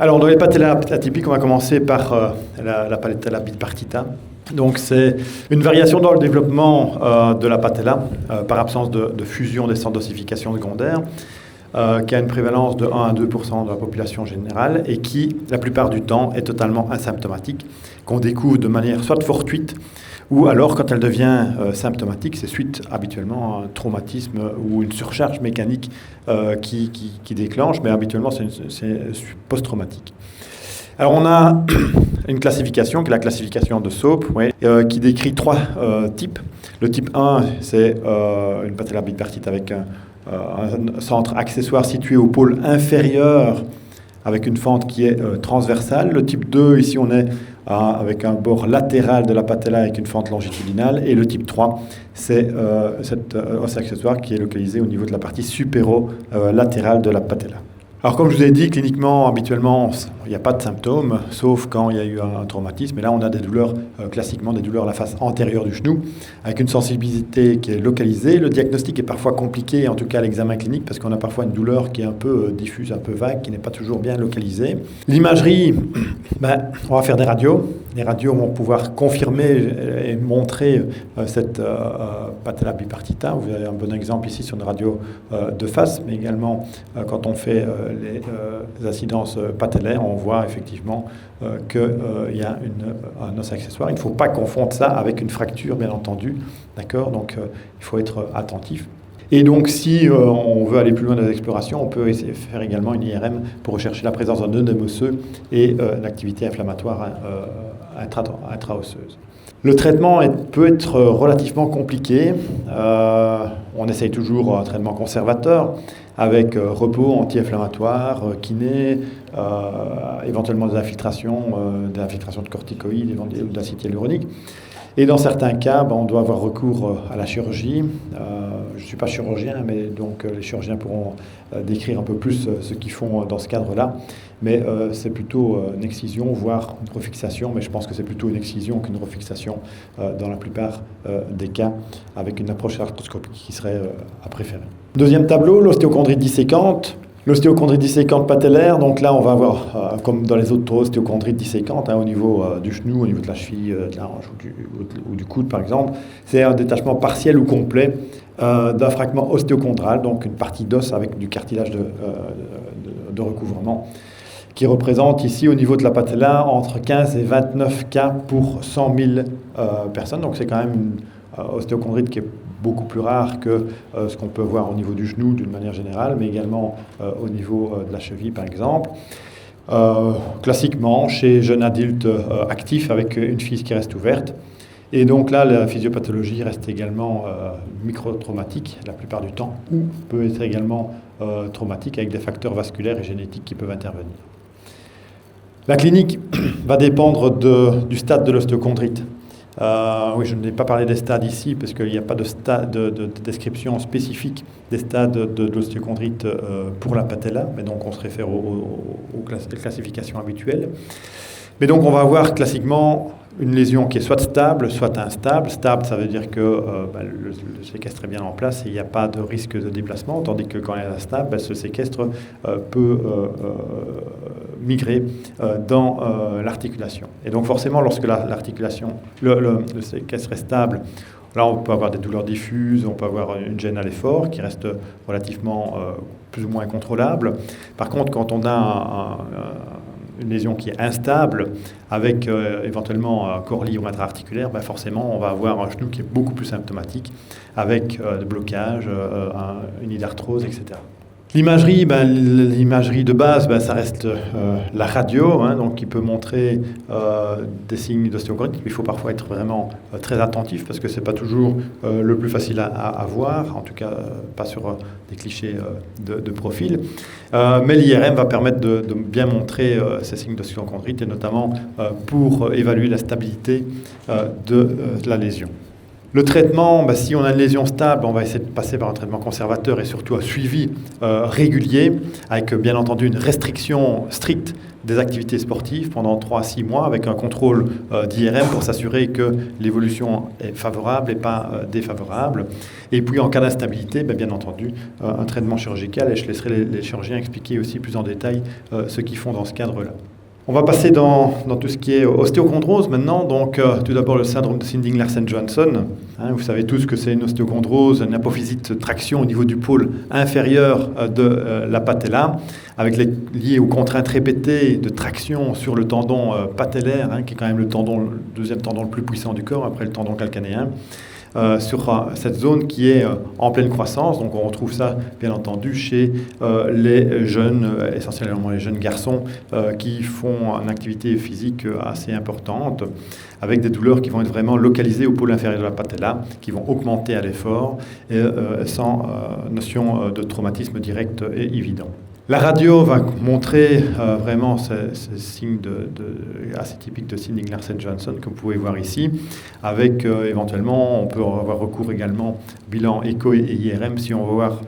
Alors, dans les patellas atypiques, on va commencer par la patella bipartita. Donc, c'est une variation dans le développement de la patella par absence de fusion des centres d'ossification secondaire, qui a une prévalence de 1 à 2% de la population générale et qui, la plupart du temps, est totalement asymptomatique, qu'on découvre de manière soit fortuite, ou alors quand elle devient symptomatique, c'est suite habituellement à un traumatisme ou une surcharge mécanique qui déclenche, mais habituellement c'est post-traumatique. Alors on a une classification, qui est la classification de Soap, qui décrit 3 types. Le type 1, c'est une patella bipartite avec un centre accessoire situé au pôle inférieur avec une fente qui est transversale. Le type 2, ici on est avec un bord latéral de la patella avec une fente longitudinale. Et le type 3, c'est cet os accessoire qui est localisé au niveau de la partie supéro-latérale de la patella. Alors comme je vous ai dit, cliniquement, habituellement, il n'y a pas de symptômes, sauf quand il y a eu un traumatisme. Et là, on a des douleurs, classiquement des douleurs à la face antérieure du genou, avec une sensibilité qui est localisée. Le diagnostic est parfois compliqué, en tout cas à l'examen clinique, parce qu'on a parfois une douleur qui est un peu diffuse, un peu vague, qui n'est pas toujours bien localisée. L'imagerie, on va faire des radios. Les radios vont pouvoir confirmer et montrer cette patella bipartita. Vous avez un bon exemple ici sur une radio de face, mais également quand on fait les incidences patellaires, on voit effectivement qu'il y a un os accessoire. Il ne faut pas confondre ça avec une fracture, bien entendu. D'accord ? Donc, il faut être attentif. Et donc, si on veut aller plus loin dans les explorations, on peut essayer de faire également une IRM pour rechercher la présence d'un œdème osseux et l'activité inflammatoire intra-osseuse. Le traitement peut être relativement compliqué. On essaye toujours un traitement conservateur avec repos anti-inflammatoire, kiné, éventuellement des infiltrations de corticoïdes ou d'acide hyaluronique. Et dans certains cas, on doit avoir recours à la chirurgie. Je ne suis pas chirurgien, mais donc les chirurgiens pourront décrire un peu plus ce qu'ils font dans ce cadre-là. Mais c'est plutôt une excision, voire une refixation. Mais je pense que c'est plutôt une excision qu'une refixation dans la plupart des cas, avec une approche arthroscopique qui serait à préférer. Deuxième tableau, l'ostéochondrite disséquante. L'ostéochondrite disséquante patellaire, donc là on va avoir, comme dans les autres ostéochondrites disséquantes, au niveau du genou, au niveau de la cheville, de la hanche ou du coude par exemple, c'est un détachement partiel ou complet d'un fragment ostéochondral, donc une partie d'os avec du cartilage de recouvrement, qui représente ici au niveau de la patella entre 15 et 29 cas pour 100 000 personnes, donc c'est quand même une ostéochondrite qui est beaucoup plus rare que ce qu'on peut voir au niveau du genou d'une manière générale, mais également au niveau de la cheville par exemple. Classiquement, chez jeunes adultes actifs avec une fisse qui reste ouverte. Et donc là, la physiopathologie reste également micro-traumatique la plupart du temps, ou peut être également traumatique avec des facteurs vasculaires et génétiques qui peuvent intervenir. La clinique va dépendre du stade de l'ostéochondrite. Oui, je n'ai pas parlé des stades ici parce qu'il n'y a pas de description spécifique des stades de l'ostéochondrite pour la patella, mais donc on se réfère aux classifications habituelles. Mais donc on va avoir classiquement une lésion qui est soit stable, soit instable. Stable, ça veut dire que le séquestre est bien en place et il n'y a pas de risque de déplacement, tandis que quand elle est instable, ce séquestre peut migrer dans l'articulation. Et donc forcément, lorsque l'articulation, le séquestre est stable, là on peut avoir des douleurs diffuses, on peut avoir une gêne à l'effort qui reste relativement plus ou moins contrôlable. Par contre, quand on a une lésion qui est instable, avec éventuellement un corps libre intra-articulaire, forcément on va avoir un genou qui est beaucoup plus symptomatique, avec des blocages, une hydarthrose, etc. L'imagerie, l'imagerie de base, ça reste la radio, donc qui peut montrer des signes d'ostéochondrite. Il faut parfois être vraiment très attentif parce que c'est pas toujours le plus facile à voir, en tout cas pas sur des clichés de profil. Mais l'IRM va permettre de bien montrer ces signes d'ostéochondrite et notamment pour évaluer la stabilité de la lésion. Le traitement, si on a une lésion stable, on va essayer de passer par un traitement conservateur et surtout un suivi régulier, avec bien entendu une restriction stricte des activités sportives pendant 3 à 6 mois, avec un contrôle d'IRM pour s'assurer que l'évolution est favorable et pas défavorable. Et puis en cas d'instabilité, bien entendu, un traitement chirurgical, et je laisserai les chirurgiens expliquer aussi plus en détail ce qu'ils font dans ce cadre-là. On va passer dans tout ce qui est ostéochondrose maintenant. Donc, tout d'abord, le syndrome de Sinding-Larsen-Johansson. Vous savez tous que c'est une ostéochondrose, une apophysite traction au niveau du pôle inférieur de la patella, avec lié aux contraintes répétées de traction sur le tendon patellaire, qui est quand même le deuxième tendon le plus puissant du corps, après le tendon calcanéen. Sur cette zone qui est en pleine croissance. Donc on retrouve ça bien entendu chez les jeunes, essentiellement les jeunes garçons qui font une activité physique assez importante, avec des douleurs qui vont être vraiment localisées au pôle inférieur de la patella, qui vont augmenter à l'effort et sans notion de traumatisme direct et évident. La radio va montrer vraiment ces signes assez typiques de Sinding-Larsen-Johansson que vous pouvez voir ici, avec éventuellement, on peut avoir recours également bilan écho et IRM si on veut voir,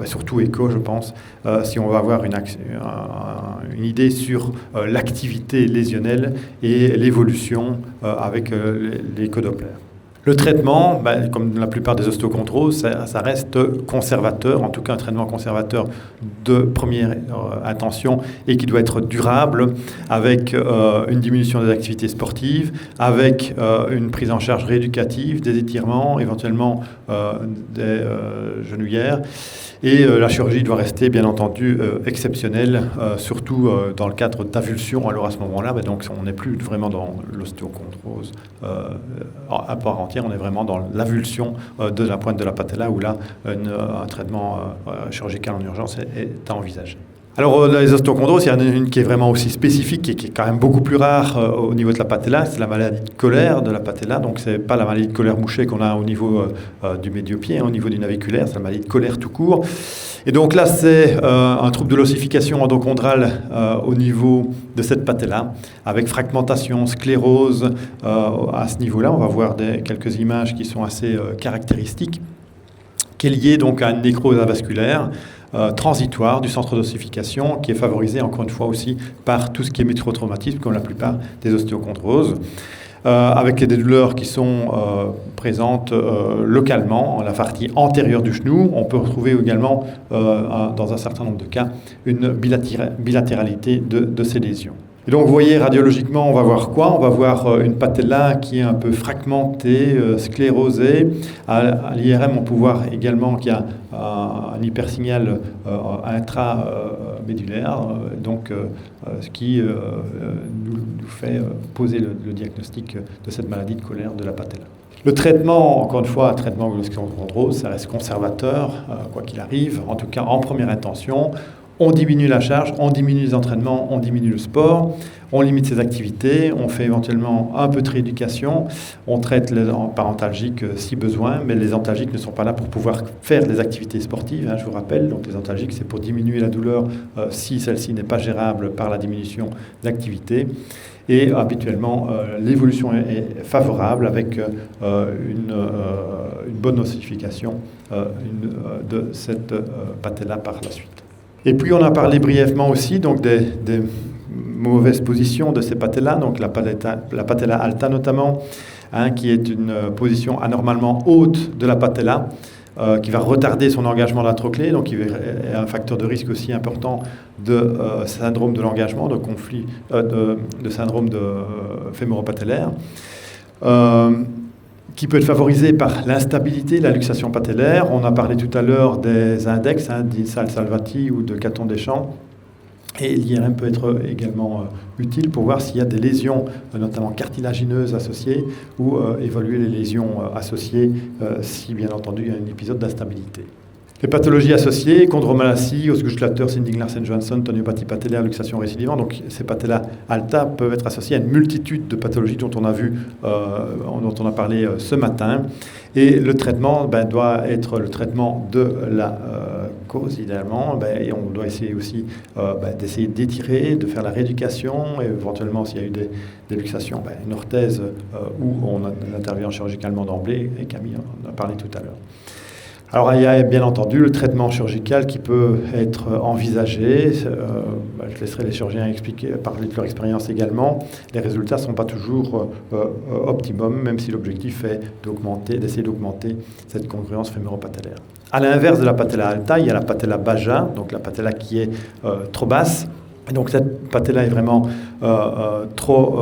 surtout écho je pense, si on veut avoir une idée sur l'activité lésionnelle et l'évolution avec l'écho-Doppler. Le traitement, comme la plupart des ostéochondroses, ça reste conservateur, en tout cas un traitement conservateur de première intention et qui doit être durable, avec une diminution des activités sportives, avec une prise en charge rééducative, des étirements, éventuellement des genouillères. Et la chirurgie doit rester, bien entendu, exceptionnelle, surtout dans le cadre d'avulsion. Alors à ce moment-là, donc on n'est plus vraiment dans l'ostéochondrose à part entière, on est vraiment dans l'avulsion de la pointe de la patella, où là, un traitement chirurgical en urgence est à envisager. Alors, les ostéochondroses, il y en a une qui est vraiment aussi spécifique et qui est quand même beaucoup plus rare au niveau de la patella, c'est la maladie de Köhler de la patella. Donc, c'est pas la maladie de Köhler-Mouchet qu'on a au niveau du médio-pied, au niveau du naviculaire, c'est la maladie de Köhler tout court. Et donc là, c'est un trouble de l'ossification endochondrale au niveau de cette patella, avec fragmentation, sclérose à ce niveau-là. On va voir quelques images qui sont assez caractéristiques, qui est liée donc à une nécrose avasculaire transitoire du centre d'ossification, qui est favorisée encore une fois aussi par tout ce qui est métrotraumatisme, comme la plupart des ostéochondroses, avec des douleurs qui sont présentes localement en la partie antérieure du genou. On peut retrouver également, dans un certain nombre de cas, une bilatéralité de ces lésions. Et donc, vous voyez, radiologiquement, on va voir quoi ? On va voir une patella qui est un peu fragmentée, sclérosée. À l'IRM, on peut voir également qu'il y a un hypersignal intramédulaire, ce qui nous fait poser le diagnostic de cette maladie de Köhler de la patella. Le traitement, encore une fois, un traitement de l'ostéochondrose, ça reste conservateur, quoi qu'il arrive, en tout cas en première intention. On diminue la charge, on diminue les entraînements, on diminue le sport, on limite ses activités, on fait éventuellement un peu de rééducation, on traite les parentalgiques si besoin, mais les antalgiques ne sont pas là pour pouvoir faire des activités sportives, je vous rappelle. Donc les antalgiques, c'est pour diminuer la douleur si celle-ci n'est pas gérable par la diminution d'activité. Et habituellement, l'évolution est favorable avec une bonne ossification de cette patella par la suite. Et puis on a parlé brièvement aussi donc des mauvaises positions de ces patellas, donc la patella alta notamment, qui est une position anormalement haute de la patella, qui va retarder son engagement de la trochlée, donc qui est un facteur de risque aussi important de syndrome de l'engagement, de conflit, de syndrome de fémoro-patellaire. Qui peut être favorisé par l'instabilité, la luxation patellaire. On a parlé tout à l'heure des index, d'Insal-Salvati ou de Caton-Deschamps. Et l'IRM peut être également utile pour voir s'il y a des lésions, notamment cartilagineuses associées, ou évaluer les lésions associées si, bien entendu, il y a un épisode d'instabilité. Les pathologies associées, chondromalacie, Osgood-Schlatter, Sinding-Larsen-Johansson, toniopathie patellaire, luxation récidivante. Donc ces patellas alta peuvent être associées à une multitude de pathologies dont on a parlé ce matin. Et le traitement doit être le traitement de la cause, idéalement. Et on doit essayer aussi d'essayer d'étirer, de faire la rééducation, et éventuellement, s'il y a eu des luxations, une orthèse où on intervient chirurgicalement d'emblée, et Camille en a parlé tout à l'heure. Alors, il y a bien entendu le traitement chirurgical qui peut être envisagé. Je laisserai les chirurgiens parler de leur expérience également. Les résultats ne sont pas toujours optimum, même si l'objectif est d'essayer d'augmenter cette congruence fémuro-patellaire. À l'inverse de la patella alta, il y a la patella baja, donc la patella qui est trop basse. Et donc cette patella est vraiment trop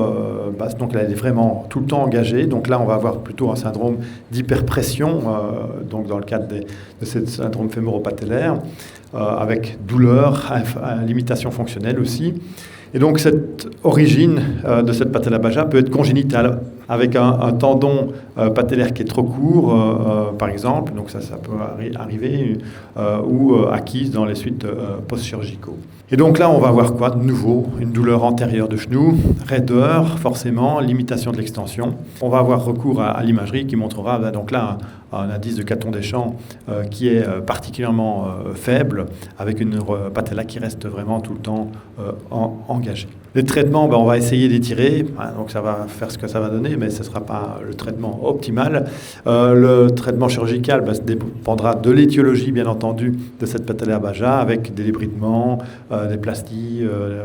basse, donc elle est vraiment tout le temps engagée. Donc là, on va avoir plutôt un syndrome d'hyperpression, donc dans le cadre de ce syndrome fémoro-patellaire, avec douleur, limitation fonctionnelle aussi. Et donc cette origine de cette patella baja peut être congénitale, avec un tendon patellaire qui est trop court, par exemple, donc ça peut arriver, ou acquise dans les suites post-chirurgicaux. Et donc là, on va avoir quoi de nouveau? Une douleur antérieure de genou, raideur, forcément, limitation de l'extension. On va avoir recours à l'imagerie qui montrera donc là un indice de Caton-Deschamps qui est particulièrement faible, avec une patella qui reste vraiment tout le temps engagée. Les traitements, on va essayer d'étirer, donc ça va faire ce que ça va donner, mais ce ne sera pas le traitement optimal. Le traitement chirurgical dépendra de l'étiologie, bien entendu, de cette patella baja, avec des débritements, des plasties,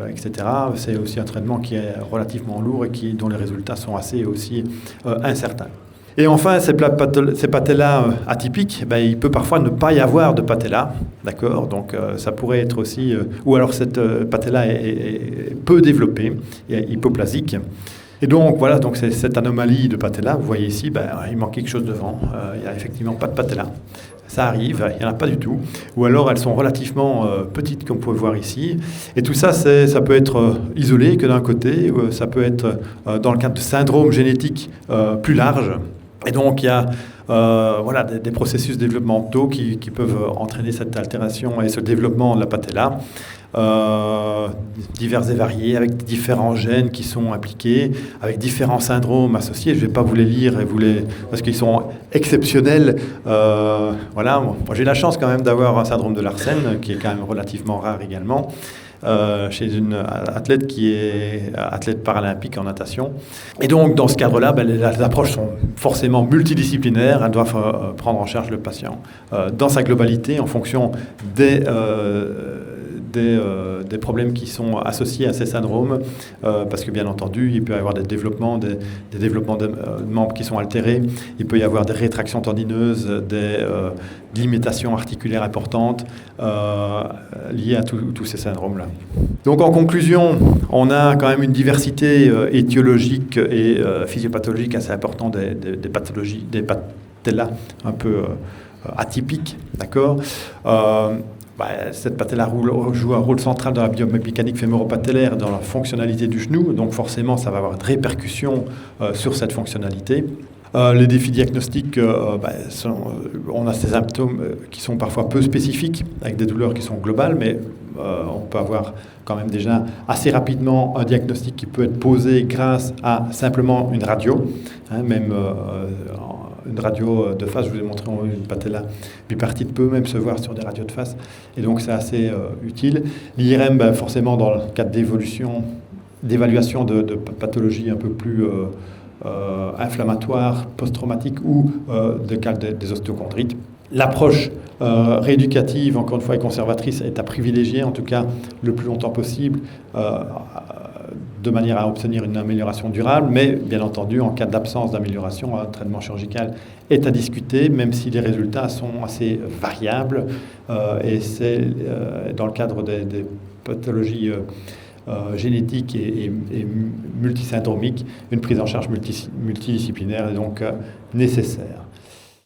etc. C'est aussi un traitement qui est relativement lourd et dont les résultats sont assez aussi incertains. Et enfin, ces patellas atypiques, il peut parfois ne pas y avoir de patella, d'accord? Donc ça pourrait être aussi... ou alors cette patella est peu développée, hypoplasique. Et donc voilà, donc c'est cette anomalie de patella. Vous voyez ici, il manque quelque chose devant. Il n'y a effectivement pas de patella. Ça arrive, il n'y en a pas du tout. Ou alors elles sont relativement petites, comme vous pouvez voir ici. Et tout ça, ça peut être isolé que d'un côté, ça peut être dans le cadre de syndromes génétiques plus larges. Et donc, il y a des processus développementaux qui peuvent entraîner cette altération et ce développement de la patella, divers et variés, avec différents gènes qui sont impliqués, avec différents syndromes associés. Je ne vais pas vous les lire parce qu'ils sont exceptionnels. Moi, j'ai la chance quand même d'avoir un syndrome de Larsen, qui est quand même relativement rare également. Chez une athlète qui est athlète paralympique en natation. Et donc, dans ce cadre-là, les approches sont forcément multidisciplinaires. Elles doivent prendre en charge le patient dans sa globalité en fonction des problèmes qui sont associés à ces syndromes, parce que bien entendu, il peut y avoir des développements de membres qui sont altérés, il peut y avoir des rétractions tendineuses, des limitations articulaires importantes liées à tous ces syndromes-là. Donc en conclusion, on a quand même une diversité étiologique et physiopathologique assez importante des pathologies, des patellas un peu atypiques, d'accord. Cette patella joue un rôle central dans la biomécanique fémoro-patellaire, dans la fonctionnalité du genou, donc forcément ça va avoir des répercussions sur cette fonctionnalité. Les défis diagnostiques, on a ces symptômes qui sont parfois peu spécifiques, avec des douleurs qui sont globales, mais on peut avoir quand même déjà assez rapidement un diagnostic qui peut être posé grâce à simplement une radio, même une radio de face. Je vous ai montré une patella bipartite peut même se voir sur des radios de face, et donc c'est assez utile. L'IRM, forcément, dans le cadre d'évaluation de pathologies un peu plus inflammatoires, post-traumatiques ou des ostéochondrites. L'approche rééducative, encore une fois, et conservatrice, est à privilégier, en tout cas le plus longtemps possible, de manière à obtenir une amélioration durable, mais bien entendu, en cas d'absence d'amélioration, un traitement chirurgical est à discuter, même si les résultats sont assez variables, et c'est dans le cadre des pathologies génétiques et multisyndromiques, une prise en charge multidisciplinaire est donc nécessaire.